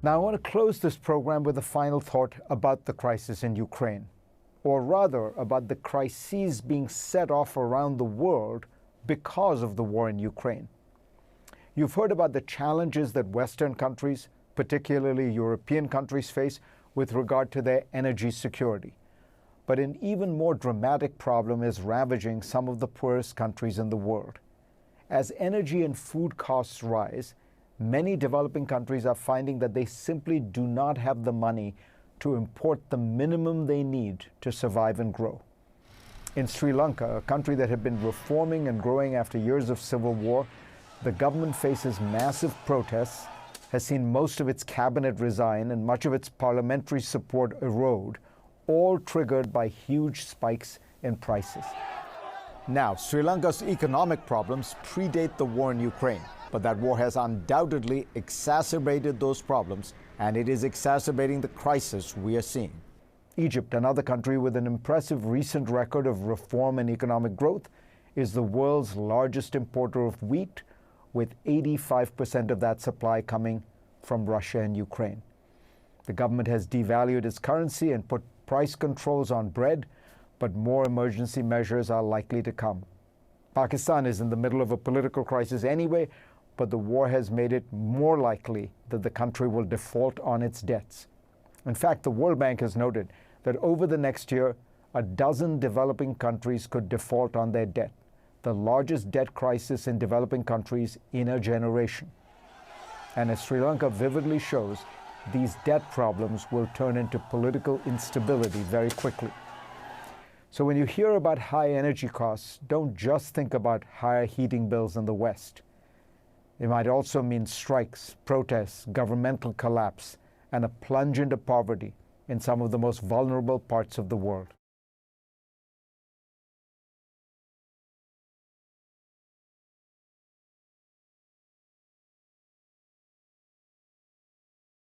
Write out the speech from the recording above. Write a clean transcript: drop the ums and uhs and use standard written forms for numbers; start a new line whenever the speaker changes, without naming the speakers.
Now, I want to close this program with a final thought about the crisis in Ukraine, or rather about the crises being set off around the world because of the war in Ukraine. You've heard about the challenges that Western countries, particularly European countries, face with regard to their energy security. But an even more dramatic problem is ravaging some of the poorest countries in the world. As energy and food costs rise, many developing countries are finding that they simply do not have the money to import the minimum they need to survive and grow. In Sri Lanka, a country that had been reforming and growing after years of civil war, the government faces massive protests, has seen most of its cabinet resign and much of its parliamentary support erode, all triggered by huge spikes in prices. Now, Sri Lanka's economic problems predate the war in Ukraine, but that war has undoubtedly exacerbated those problems, and it is exacerbating the crisis we are seeing. Egypt, another country with an impressive recent record of reform and economic growth, is the world's largest importer of wheat, with 85% of that supply coming from Russia and Ukraine. The government has devalued its currency and put price controls on bread, but more emergency measures are likely to come. Pakistan is in the middle of a political crisis anyway, but the war has made it more likely that the country will default on its debts. In fact, the World Bank has noted that over the next year, a dozen developing countries could default on their debt, the largest debt crisis in developing countries in a generation. And as Sri Lanka vividly shows, these debt problems will turn into political instability very quickly. So when you hear about high energy costs, don't just think about higher heating bills in the West. It might also mean strikes, protests, governmental collapse, and a plunge into poverty in some of the most vulnerable parts of the world.